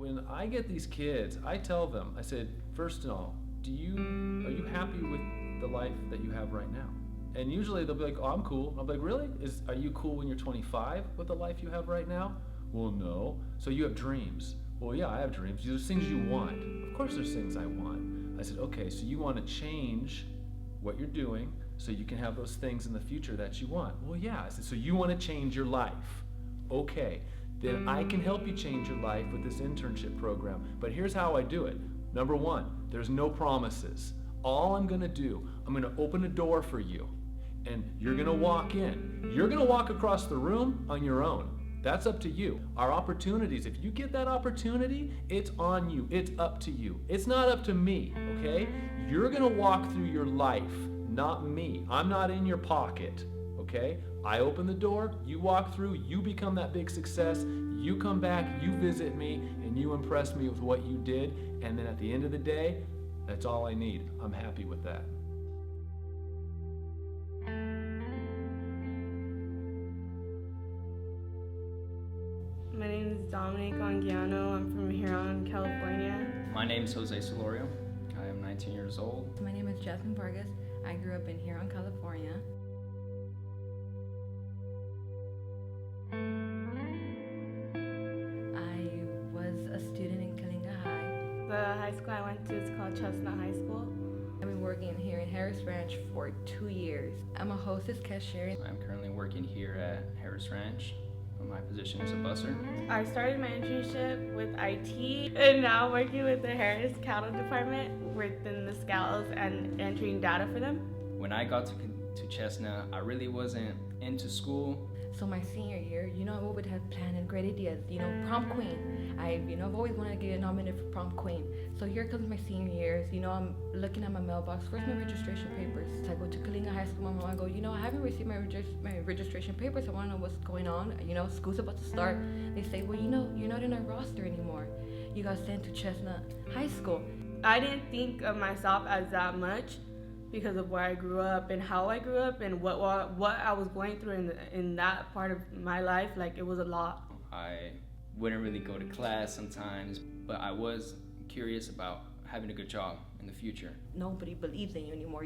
when I get these kids, I tell them, I said, first of all, are you happy with the life that you have right now? And usually they'll be like, oh, I'm cool. I'll be like, really? Are you cool when you're 25 with the life you have right now? Well, no. So you have dreams. Well, yeah, I have dreams. There's things you want. Of course there's things I want. I said, okay, so you want to change what you're doing so you can have those things in the future that you want. Well, yeah. I said, so you want to change your life. Okay, then I can help you change your life with this internship program. But here's how I do it. Number one, there's no promises. All I'm gonna do, I'm gonna open a door for you and you're gonna walk in. You're gonna walk across the room on your own. That's up to you. Our opportunities, if you get that opportunity, it's on you. It's up to you. It's not up to me, okay? You're gonna walk through your life, not me. I'm not in your pocket, okay? I open the door, you walk through, you become that big success, you come back, you visit me, and you impress me with what you did, and then at the end of the day, that's all I need. I'm happy with that. My name is Dominic Anguiano. I'm from Huron, California. My name is Jose Solorio. I am 19 years old. My name is Jasmine Vargas. I grew up in Huron, California. I was a student in Coalinga High. The high school I went to is called Chesnut High School. I've been working here in Harris Ranch for 2 years. I'm a hostess cashier. I'm currently working here at Harris Ranch. My position is a busser. I started my internship with IT and now I'm working with the Harris Cattle Department within the scouts and entering data for them. When I got to Chesnut, I really wasn't into school. So my senior year, I would have planned great ideas. Prom queen. I've always wanted to get nominated for prom queen. So here comes my senior years. I'm looking at my mailbox. Where's my registration papers? So I go to Coalinga High School. My mom, I go, I haven't received my registration papers. I want to know what's going on. School's about to start. They say, well, you're not in our roster anymore. You got sent to Chesnut High School. I didn't think of myself as that much, because of where I grew up and how I grew up and what I was going through in that part of my life. Like, it was a lot. I wouldn't really go to class sometimes, but I was curious about having a good job in the future. Nobody believes in you anymore.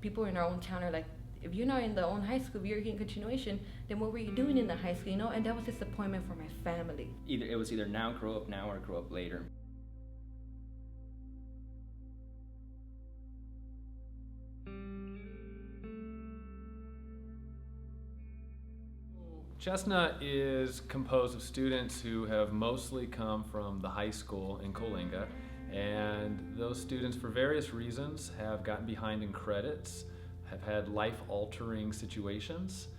People in our own town are like, if you're not in the own high school, if you're in continuation, then what were you doing in the high school? And that was disappointment for my family. It was either grow up now or grow up later. Chesnut is composed of students who have mostly come from the high school in Coalinga, and those students, for various reasons, have gotten behind in credits, have had life-altering situations.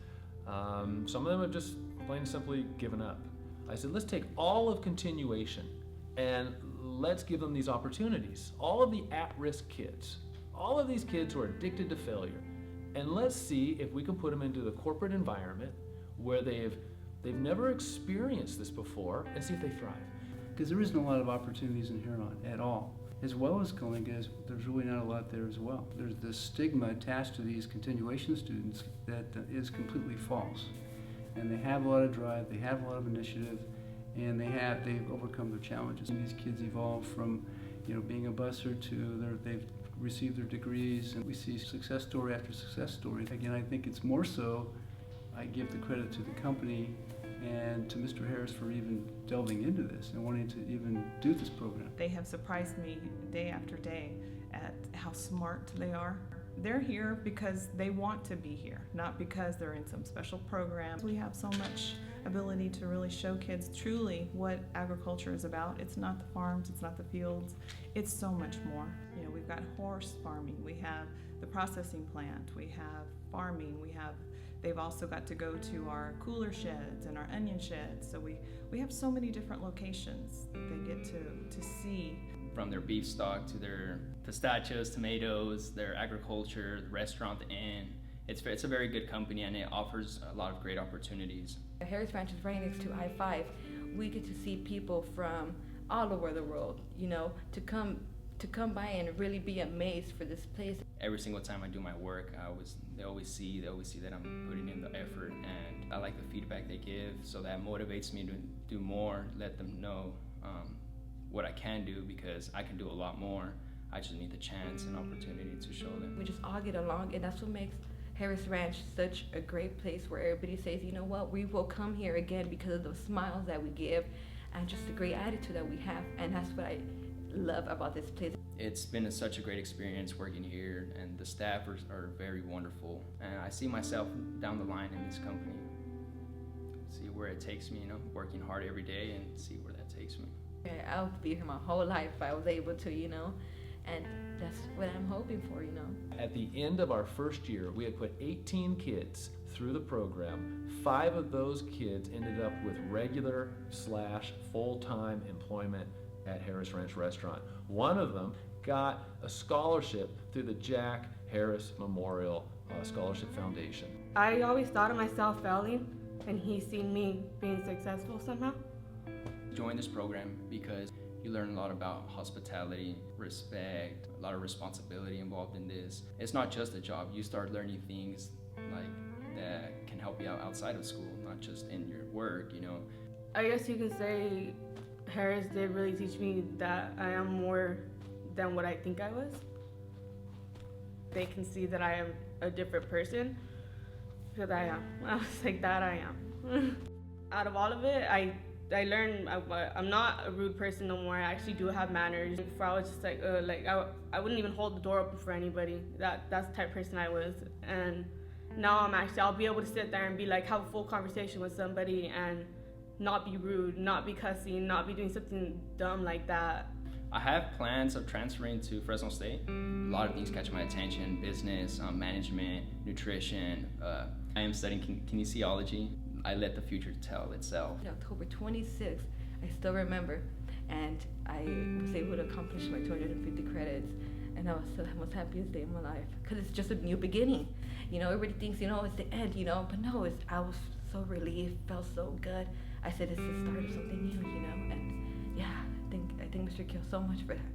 Some of them have just plain and simply given up. I said, let's take all of continuation and let's give them these opportunities. All of the at-risk kids, all of these kids who are addicted to failure, and let's see if we can put them into the corporate environment where they've never experienced this before, and see if they thrive. Because there isn't a lot of opportunities in Huron at all. As well as Coalinga, there's really not a lot there as well. There's this stigma attached to these continuation students that is completely false. And they have a lot of drive, they have a lot of initiative, and they've overcome their challenges. And these kids evolve from being a busser to they've received their degrees, and we see success story after success story. Again, I think it's more so I give the credit to the company and to Mr. Harris for even delving into this and wanting to even do this program. They have surprised me day after day at how smart they are. They're here because they want to be here, not because they're in some special program. We have so much ability to really show kids truly what agriculture is about. It's not the farms, it's not the fields, it's so much more. We've got horse farming, we have the processing plant, we have farming, they've also got to go to our cooler sheds and our onion sheds. So we have so many different locations that they get to see. From their beef stock to their pistachios, tomatoes, their agriculture, the restaurant, the inn. It's a very good company, and it offers a lot of great opportunities. Harris Ranch is right next to I-5. We get to see people from all over the world, to come by and really be amazed for this place. Every single time I do my work, they always see that I'm putting in the effort, and I like the feedback they give, so that motivates me to do more, let them know what I can do, because I can do a lot more. I just need the chance and opportunity to show them. We just all get along, and that's what makes Harris Ranch such a great place where everybody says, you know what, we will come here again because of the smiles that we give and just the great attitude that we have. And that's what I love about this place. It's been such a great experience working here, and the staff are very wonderful. And I see myself down the line in this company. See where it takes me, working hard every day and see where that takes me. I'll be here my whole life if I was able to, and that's what I'm hoping for, At the end of our first year, we had put 18 kids through the program. 5 of those kids ended up with regular/full-time employment at Harris Ranch Restaurant. One of them got a scholarship through the Jack Harris Memorial Scholarship Foundation. I always thought of myself failing, and he's seen me being successful somehow. Join this program because you learn a lot about hospitality, respect, a lot of responsibility involved in this. It's not just a job. You start learning things like that can help you out outside of school, not just in your work, I guess you can say Harris did really teach me that I am more than what I think I was. They can see that I am a different person, because I am. I was like, that I am. Out of all of it, I learned I'm not a rude person no more. I actually do have manners. Before I was just like I wouldn't even hold the door open for anybody. That's the type of person I was. And now I'll be able to sit there and be like, have a full conversation with somebody and not be rude, not be cussing, not be doing something dumb like that. I have plans of transferring to Fresno State. A lot of things catch my attention: business, management, nutrition. I am studying kinesiology. I let the future tell itself. October 26th, I still remember, and I was able to accomplish my 250 credits, and I was the most happiest day of my life, because it's just a new beginning. Everybody thinks, it's the end, but no, I was so relieved, felt so good. I said it's the start of something new, and yeah, I thank Mr. Kill so much for that.